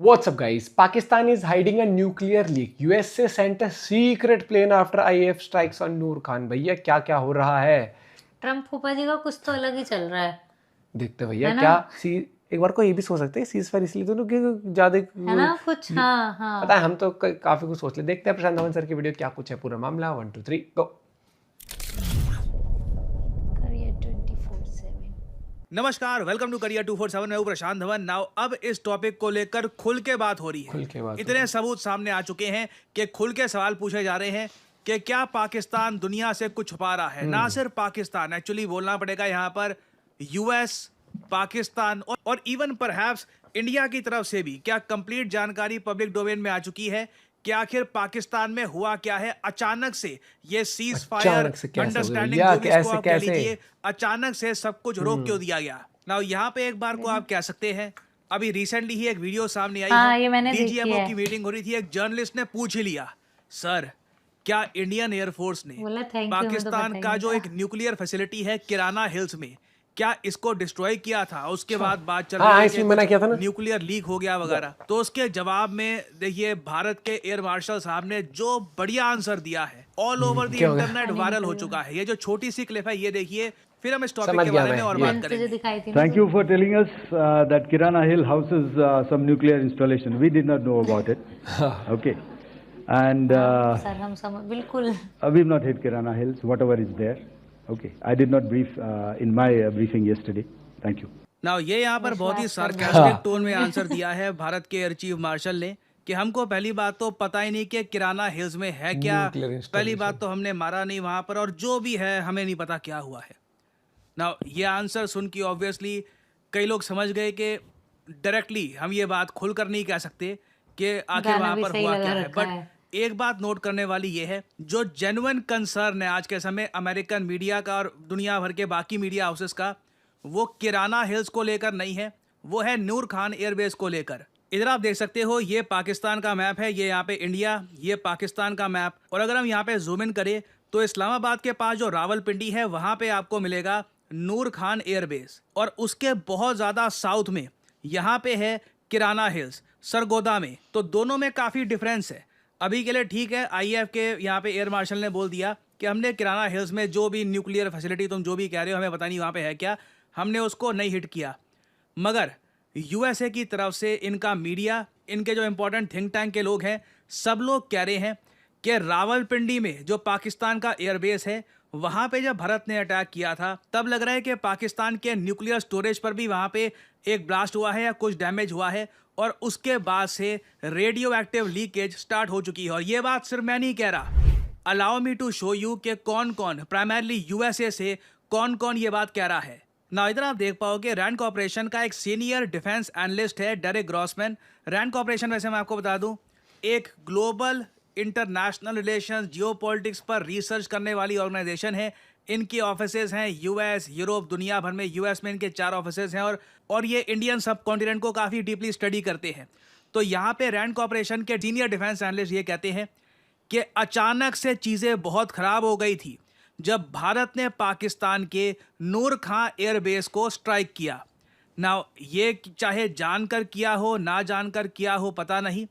What's up, guys? Pakistan is hiding a nuclear leak. USA sent a secret plane after IAF strikes on Noor Khan. भैया क्या क्या हो रहा है? Trump फूफा जी का कुछ तो अलग ही चल रहा है देखते भैया है ना? क्या सी एक बार को ये भी सोच सकते हैं सीज फायर इसलिए तो क्योंकि ज्यादा है ना कुछ? हाँ पता है हम तो काफी कुछ सोच ले। देखते हैं प्रशांत धवन सर की वीडियो क्या कुछ है पूरा मामला। 1 2 3 गो। करियर 24/7। नमस्कार, वेलकम टू करियर 247। मैं हूं प्रशांत धवन। नाउ अब इस टॉपिक को लेकर खुल के बात हो रही है। खुल के बात हो इतने रही है। सबूत सामने आ चुके हैं कि खुल के सवाल पूछे जा रहे हैं कि क्या पाकिस्तान दुनिया से कुछ छुपा रहा है। ना सिर्फ पाकिस्तान, एक्चुअली बोलना पड़ेगा यहाँ पर यूएस, पाकिस्तान और इवन परहैप्स इंडिया की तरफ से भी क्या कंप्लीट जानकारी पब्लिक डोमेन में आ चुकी है कि आखिर पाकिस्तान में हुआ क्या है। अचानक से ये सीज फायर अचानक से कैसे हो गया? अंडरस्टैंडिंग या जो भी इसको कैसे आप कह कैसे? लीजिए, अचानक से सब कुछ रोक क्यों दिया गया। नाउ यहाँ पे एक बार को आप कह सकते हैं, अभी रिसेंटली ही एक वीडियो सामने आई हाँ, है, ये मैंने देखी डीजीएमओ है। की मीटिंग हो रही थी। एक जर्नलिस्ट ने पूछ ही लिया, सर क्या इंडियन एयरफोर्स ने बोला थैंक यू, पाकिस्तान का जो एक न्यूक्लियर फैसिलिटी है किराना हिल्स में, क्या इसको डिस्ट्रॉय किया था। उसके बाद बात चल हाँ, रही है इसमें मना किया था ना। न्यूक्लियर लीक हो गया वगैरह। तो उसके जवाब में देखिए भारत के एयर मार्शल साहब ने जो बढ़िया आंसर दिया है, ऑल ओवर द क्या हो गया? इंटरनेट वायरल हो चुका है। ये जो छोटी सी क्लिप है ये देखिए, फिर हम इस टॉपिक समझ के गया बारे में मैं, और ये। बात तुझे करेंगे। दिखाई थी ना Thank you for telling us that Kirana Hill houses some nuclear installation. We did not know about it. Okay. And sir हम समझ बिल्कुल। we've not hit Kirana Hills, whatever is there. Okay. I did not brief in my briefing yesterday. Thank you. Now ये यहाँ पर बहुत ही विश्वास करना। Sarcastic tone में आंसर दिया है भारत के एयर चीफ मार्शल ने कि हमको पहली बात तो पता ही नहीं कि किराना हिल्स में है क्या। Nuclear installation। पहली बात तो हमने मारा नहीं वहां पर, और जो भी है हमें नहीं पता क्या हुआ है। नाउ ये आंसर सुन के ऑब्वियसली कई लोग समझ गए कि डायरेक्टली हम ये बात खुलकर नहीं कह सकते कि आखिर गाना वहां भी पर सही हुआ लगा क्या है। रखा बट है। एक बात नोट करने वाली ये है, जो जेन्युइन कंसर्न है आज के समय अमेरिकन मीडिया का और दुनिया भर के बाकी मीडिया हाउसेस का, वो किराना हिल्स को लेकर नहीं है, वो है नूर खान एयरबेस को लेकर। इधर आप देख सकते हो, ये पाकिस्तान का मैप है, ये यहाँ पे इंडिया, ये पाकिस्तान का मैप। और अगर हम यहाँ पे जूम इन करें तो इस्लामाबाद के पास जो रावलपिंडी है वहाँ पे आपको मिलेगा नूर खान एयरबेस, और उसके बहुत ज़्यादा साउथ में यहाँ पे है किराना हिल्स सरगोदा में। तो दोनों में काफ़ी डिफरेंस है। अभी के लिए ठीक है, आईएएफ के यहाँ पे एयर मार्शल ने बोल दिया कि हमने किराना हिल्स में जो भी न्यूक्लियर फैसिलिटी तुम जो भी कह रहे हो हमें पता नहीं वहाँ पे है क्या, हमने उसको नहीं हिट किया। मगर यूएसए की तरफ से इनका मीडिया, इनके जो इंपॉर्टेंट थिंक टैंक के लोग हैं, सब लोग कह रहे हैं कि रावलपिंडी में जो पाकिस्तान का एयरबेस है वहाँ पे जब भारत ने अटैक किया था तब लग रहा है कि पाकिस्तान के न्यूक्लियर स्टोरेज पर भी वहाँ पे एक ब्लास्ट हुआ है या कुछ डैमेज हुआ है, और उसके बाद से रेडियो एक्टिव लीकेज स्टार्ट हो चुकी है। और ये बात सिर्फ मैं नहीं कह रहा, allow me to show you कि कौन कौन प्राइमरली यूएसए से कौन कौन ये बात कह रहा है। ना इधर आप देख पाओगे रैंड कॉर्पोरेशन का एक सीनियर डिफेंस एनालिस्ट है डेरेक ग्रॉसमैन। रैंड कॉर्पोरेशन वैसे मैं आपको बता दूं एक ग्लोबल इंटरनेशनल रिलेशंस जियोपॉलिटिक्स पर रिसर्च करने वाली ऑर्गेनाइजेशन है। इनकी ऑफिसेज हैं यूएस, यूरोप, दुनिया भर में। यूएस में इनके 4 ऑफिसेज हैं और ये इंडियन सब कॉन्टिनेंट को काफ़ी डीपली स्टडी करते हैं। तो यहाँ पे रैंड कॉर्पोरेशन के सीनियर डिफेंस एनालिस्ट ये कहते हैं कि अचानक से चीज़ें बहुत ख़राब हो गई थी जब भारत ने पाकिस्तान के नूर खां एयरबेस को स्ट्राइक किया। नाउ ये चाहे जानकर किया हो ना जानकर किया हो पता नहीं।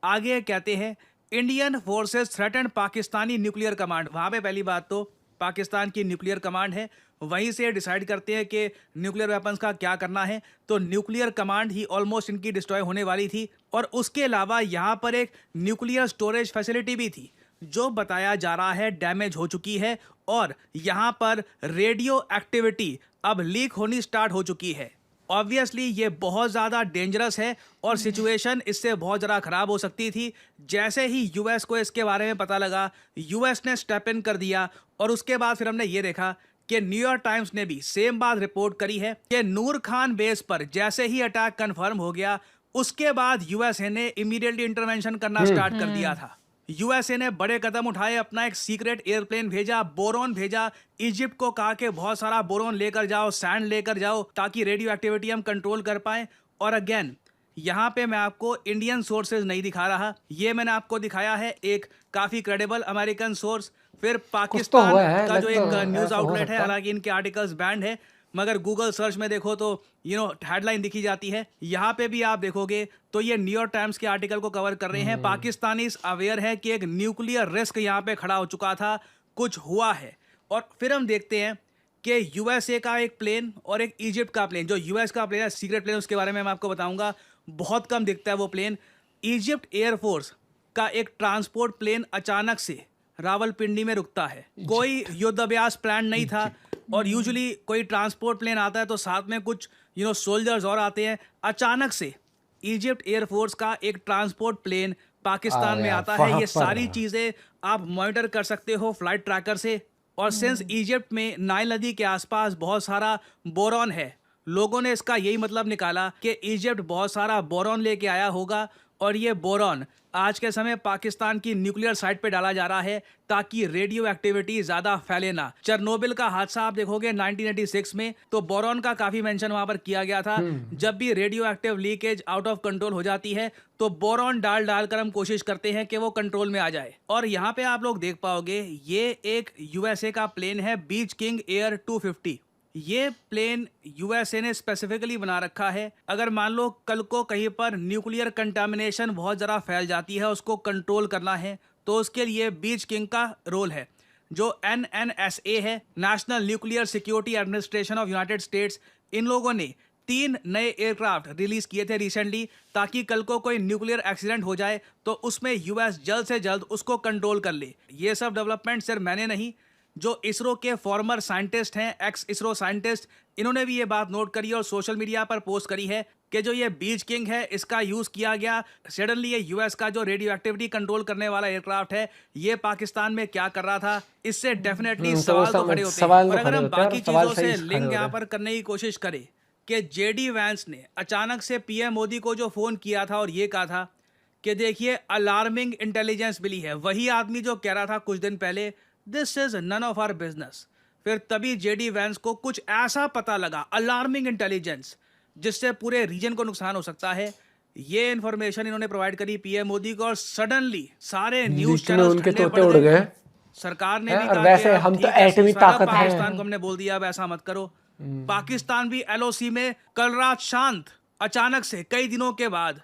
आगे कहते हैं Indian forces threaten Pakistani nuclear command. वहाँ पे पहली बात तो पाकिस्तान की न्यूक्लियर कमांड है, वहीं से डिसाइड करते हैं कि न्यूक्लियर वेपन्स का क्या करना है। तो न्यूक्लियर कमांड ही ऑलमोस्ट इनकी डिस्ट्रॉय होने वाली थी। और उसके अलावा यहाँ पर एक न्यूक्लियर स्टोरेज फैसिलिटी भी थी जो बताया जा रहा है डैमेज हो चुकी है, और यहाँ पर रेडियो एक्टिविटी अब लीक होनी स्टार्ट हो चुकी है। ऑब्वियसली ये बहुत ज़्यादा डेंजरस है और सिचुएशन इससे बहुत ज़्यादा ख़राब हो सकती थी। जैसे ही यूएस को इसके बारे में पता लगा, यूएस ने स्टेप इन कर दिया, और उसके बाद फिर हमने ये देखा कि न्यूयॉर्क टाइम्स ने भी सेम बात रिपोर्ट करी है कि नूर खान बेस पर जैसे ही अटैक कन्फर्म हो गया उसके बाद यूएसए ने इमीडिएटली इंटरवेंशन करना स्टार्ट कर दिया था। यूएसए ने बड़े कदम उठाए, अपना एक सीक्रेट एयरप्लेन भेजा, बोरॉन भेजा, इजिप्ट को कहा कि बहुत सारा बोरॉन लेकर जाओ, सैंड लेकर जाओ, ताकि रेडियो एक्टिविटी हम कंट्रोल कर पाएं। और अगेन यहाँ पे मैं आपको इंडियन सोर्सेज नहीं दिखा रहा, ये मैंने आपको दिखाया है एक काफ़ी क्रेडिबल अमेरिकन सोर्स। फिर पाकिस्तान हुआ है, का जो लग तो एक न्यूज़ ऐसा हो आउटलेट है, सकता है। हालांकि इनके आर्टिकल्स बैंड है, मगर गूगल सर्च में देखो तो हेडलाइन दिखी जाती है। यहाँ पे भी आप देखोगे तो ये न्यूयॉर्क टाइम्स के आर्टिकल को कवर कर रहे हैं। पाकिस्तानीज अवेयर है कि एक न्यूक्लियर रिस्क यहाँ पे खड़ा हो चुका था, कुछ हुआ है। और फिर हम देखते हैं कि यूएसए का एक प्लेन और एक इजिप्ट का प्लेन, जो यूएस का प्लेन है सीक्रेट प्लेन, उसके बारे में मैं आपको बताऊंगा, बहुत कम दिखता है वो प्लेन। इजिप्ट एयरफोर्स का एक ट्रांसपोर्ट प्लेन अचानक से रावलपिंडी में रुकता है। कोई युद्धाभ्यास प्लान नहीं था, और यूजुअली कोई ट्रांसपोर्ट प्लेन आता है तो साथ में कुछ सोल्जर्स और आते हैं। अचानक से इजिप्ट एयरफोर्स का एक ट्रांसपोर्ट प्लेन पाकिस्तान में आता है। ये सारी चीज़ें आप मॉनिटर कर सकते हो फ्लाइट ट्रैकर से। और सिंस इजिप्ट में नाइल नदी के आसपास बहुत सारा बोरॉन है, लोगों ने इसका यही मतलब निकाला कि इजिप्ट बहुत सारा बोरॉन लेके आया होगा, और ये बोरॉन आज के समय पाकिस्तान की न्यूक्लियर साइट पे डाला जा रहा है ताकि रेडियो एक्टिविटी ज्यादा फैले ना। चेरनोबिल का हादसा आप देखोगे 1986 में, तो बोरॉन का काफी मेंशन वहां पर किया गया था। जब भी radio active leakage out of control हो जाती है तो बोरॉन डाल कर हम कोशिश करते हैं कि वो कंट्रोल में आ जाए। और यहाँ पे आप लोग देख पाओगे ये एक यूएसए का प्लेन है, बीच किंग एयर 250। ये प्लेन यूएसए ने स्पेसिफिकली बना रखा है। अगर मान लो कल को कहीं पर न्यूक्लियर कंटामिनेशन बहुत ज़रा फैल जाती है, उसको कंट्रोल करना है, तो उसके लिए बीच किंग का रोल है। जो NNSA है, national nuclear security administration of United States, इन लोगों ने 3 नए एयरक्राफ्ट रिलीज किए थे रिसेंटली, ताकि कल को कोई न्यूक्लियर एक्सीडेंट हो जाए तो उसमें यूएस जल्द से जल्द उसको कंट्रोल कर ले। ये सब डेवलपमेंट सिर्फ मैंने नहीं, जो इसरो के फॉर्मर साइंटिस्ट हैं, एक्स इसरो साइंटिस्ट, इन्होंने भी ये बात नोट करी और सोशल मीडिया पर पोस्ट करी है कि जो ये बीच किंग है इसका यूज किया गया। सडनली ये यूएस का जो रेडियो एक्टिविटी कंट्रोल करने वाला एयरक्राफ्ट है, ये पाकिस्तान में क्या कर रहा था, इससे डेफिनेटली सवाल तो खड़े होते हैं। और अगर हम बाकी चीजों से लिंक यहाँ पर करने की कोशिश करें कि जेडी वैंस ने अचानक से पीएम मोदी को जो फोन किया था और ये कहा था कि देखिए अलार्मिंग इंटेलिजेंस मिली है, वही आदमी जो कह रहा था कुछ दिन पहले this is none of our business. फिर तभी जेडी वैंस को कुछ ऐसा पता लगा, अलार्मिंग इंटेलिजेंस, जिससे पूरे रीजन को नुकसान हो सकता है। ये इन्फॉर्मेशन इन्होंने प्रोवाइड करी पीएम मोदी को, और सडनली सारे न्यूज चैनल उनके तोते उड़ गए। सरकार ने भी कहा वैसे हम तो एटमी ताकत है, पाकिस्तान को हमने बोल दिया अब ऐसा मत करो। पाकिस्तान भी एलओसी में कल रात शांत, अचानक से कई दिनों के बाद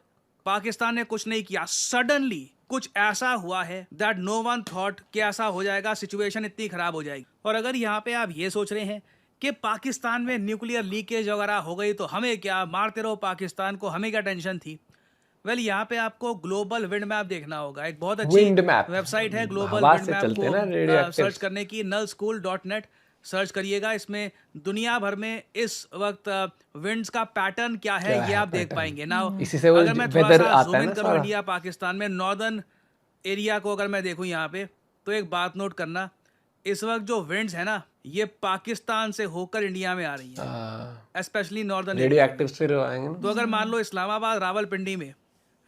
पाकिस्तान ने कुछ नहीं किया, सडनली कुछ ऐसा हुआ है दैट नो वन थॉट कि ऐसा हो जाएगा, सिचुएशन इतनी खराब हो जाएगी। और अगर यहाँ पे आप ये सोच रहे हैं कि पाकिस्तान में न्यूक्लियर लीकेज वगैरह हो गई तो हमें क्या, मारते रहो पाकिस्तान को, हमें क्या टेंशन थी। वेल, यहाँ पे आपको ग्लोबल विंड मैप देखना होगा। एक बहुत अच्छी वेबसाइट है ग्लोबल विंड मैप को सर्च करने की, nullschool.net सर्च करिएगा। इसमें दुनिया भर में इस वक्त विंड्स का पैटर्न क्या है ये आप देख पाएंगे ना। अगर मैं थोड़ा सा जूम इन करूं इंडिया पाकिस्तान में नॉर्दर्न एरिया को अगर मैं देखूं यहाँ पे, तो एक बात नोट करना, इस वक्त जो विंड्स है ना ये पाकिस्तान से होकर इंडिया में आ रही है, स्पेशली नॉर्दर्न रेडियो एक्टिव से आएंगे। तो अगर मान लो इस्लामाबाद रावलपिंडी में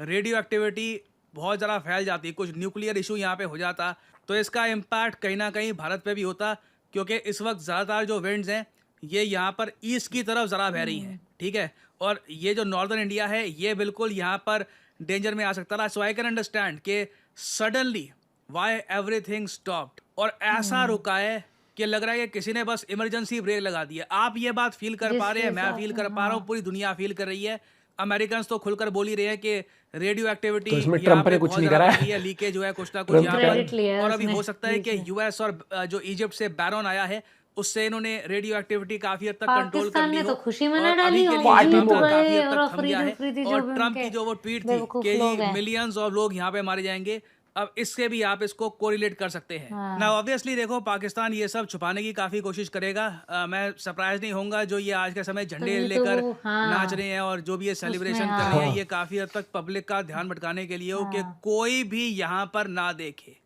रेडियो एक्टिविटी बहुत ज़्यादा फैल जाती, कुछ न्यूक्लियर इशू यहाँ पे हो जाता, तो इसका इम्पैक्ट कहीं ना कहीं भारत पे भी होता, क्योंकि इस वक्त ज़्यादातर जो विंड्स हैं ये यहाँ पर ईस्ट की तरफ ज़रा बह रही हैं, ठीक है। और ये जो नॉर्दर्न इंडिया है ये बिल्कुल यहाँ पर डेंजर में आ सकता था। सो आई कैन अंडरस्टैंड कि सडनली वाई एवरीथिंग स्टॉप्ड, और ऐसा रुका है कि लग रहा है कि किसी ने बस इमरजेंसी ब्रेक लगा दिया। आप ये बात फील कर पा रहे हैं, मैं फील कर पा रहा हूँ, पूरी दुनिया फील कर रही है। अमेरिकन तो खुलकर बोल ही रहे हैं कि रेडियो एक्टिविटी तो ट्रम्प ने कुछ नहीं करा है, लीकेज हुआ है कुछ ना कुछ यहाँ पर। और अभी हो सकता है कि यूएस और जो इजिप्ट से बैरन आया है उससे इन्होंने रेडियो एक्टिविटी काफी हद तक कंट्रोल कर ली हो, तो खुशी मना और डाली अभी के होगी, लिए तो काफी गए हद और तक थम गया है। अफरीदी और ट्रम्प की जो वो ट्वीट थी कि मिलियंस ऑफ लोग यहाँ पे मारे जाएंगे, अब इससे भी आप इसको कोरिलेट कर सकते हैं ना। ऑब्वियसली देखो पाकिस्तान ये सब छुपाने की काफी कोशिश करेगा। मैं सरप्राइज नहीं होऊंगा जो ये आज के समय झंडे लेकर नाच रहे हैं और जो भी ये सेलिब्रेशन कर रहे हैं, ये काफी हद तक पब्लिक का ध्यान भटकाने के लिए हो कि कोई भी यहाँ पर ना देखे,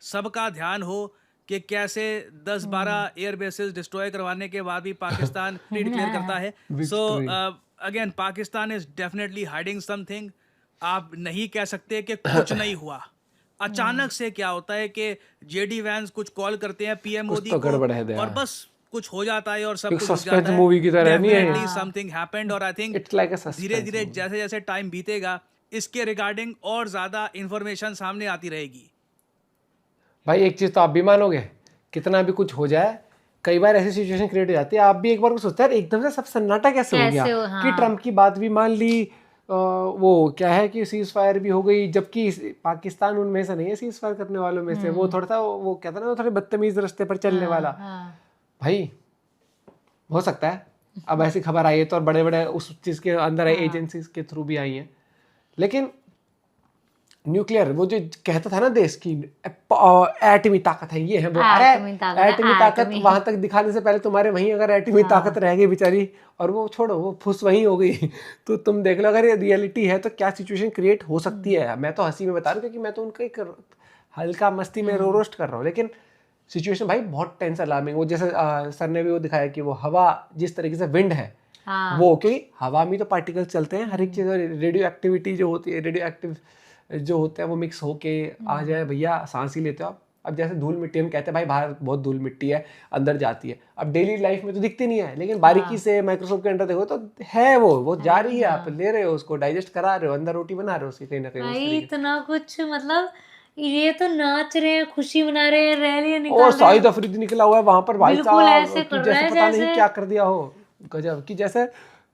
सबका ध्यान हो कि कैसे 10-12 एयर बेसेस डिस्ट्रॉय करवाने के बाद भी पाकिस्तान डिक्लेयर करता है। So again Pakistan is definitely hiding something. आप नहीं कह सकते कि कुछ नहीं हुआ। अचानक से क्या होता है कि जेडी वैंस कुछ कॉल करते हैं पीएम मोदी तो को और बस कुछ हो जाता है और सब कुछ हो जाता है। मूवी की तरह नहीं है, समथिंग हैपेंड। और आई थिंक धीरे धीरे जैसे जैसे टाइम बीतेगा इसके रिगार्डिंग और ज्यादा इंफॉर्मेशन सामने आती रहेगी। भाई एक चीज तो आप भी मानोगे, कितना भी कुछ हो जाए कई बार ऐसी सिचुएशन क्रिएट हो जाती है, आप भी एक बार को सोचते हैं यार एकदम से सब सन्नाटा कैसे हो गया हाँ। कि ट्रम्प की बात भी मान ली, वो क्या है कि सीज फायर भी हो गई, जबकि पाकिस्तान उनमें से नहीं है सीज फायर करने वालों में से, वो थोड़ा सा वो कहता है ना, वो थोड़े बदतमीज रास्ते पर चलने वाला। हाँ, भाई हो सकता है अब ऐसी खबर आई है तो, और बड़े बड़े उस चीज़ के अंदर एजेंसीज के थ्रू भी आई हैं, लेकिन न्यूक्लियर वो जो कहता था ना देश की एटमी ताकत है, ये है वो, अरे एटमी ताकत वहां तक दिखाने से पहले तुम्हारे वहीं अगर एटमी ताकत रह गई बेचारी, और वो छोड़ो वो फुस वहीं हो गई तो तुम देख लो अगर ये रियलिटी है तो क्या सिचुएशन क्रिएट हो सकती है। मैं तो हंसी में बता रहा हूँ क्योंकि मैं तो उनका एक हल्का मस्ती में रोस्ट कर रहा हूँ, लेकिन सिचुएशन भाई बहुत टेंस अलार्मिंग। वो जैसे सर ने भी वो दिखाया कि वो हवा जिस तरीके से विंड है, वो क्योंकि हवा में तो पार्टिकल्स चलते हैं, हर एक चीज़, रेडियो एक्टिविटी जो होती है, रेडियो एक्टिव जो होते हैं वो मिक्स होके आ जाए, भैया सांस ही लेते हो आप। अब जैसे धूल मिट्टी हम कहते हैं भाई बाहर बहुत धूल मिट्टी है, अंदर जाती है, अब डेली लाइफ में तो दिखती नहीं है, लेकिन बारीकी से माइक्रोस्कोप के अंदर देखो तो है, वो जा रही है, आप ले रहे हो उसको, डाइजेस्ट करा रहे हो, अंदर रोटी बना रहे हो उसकी कहीं ना कहीं। भाई इतना कुछ, मतलब ये तो नाच रहे हैं, खुशी मना रहे हैं, रैलियां निकाल और रहे शाहिद अफरीदी निकला हुआ है वहां पर भाई बिल्कुल साहब, ऐसे कर जैसे रहा है पता नहीं जैसे- क्या कर दिया हो, गजब की, जैसे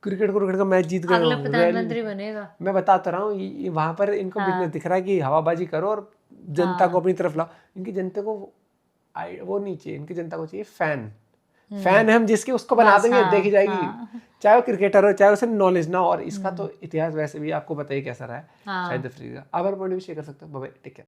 क्रिकेट का मैच जीत गए अगला हो। प्रधानमंत्री बनेगा। मैं बताता रहा हूँ वहां पर इनको बिजनेस दिख रहा है कि हवाबाजी करो और जनता को अपनी तरफ लाओ। इनकी जनता को वो नहीं चाहिए, इनकी जनता को चाहिए फैन। फैन है हम जिसके, उसको बना देंगे, देखी जाएगी, चाहे वो क्रिकेटर हो चाहे उसे नॉलेज ना हो। और इसका तो इतिहास वैसे भी आपको बताइए कैसा रहा है शाहिद अफरीदी का। आप अपना पॉइंट भी शेयर कर सकते हो। Bye, take care.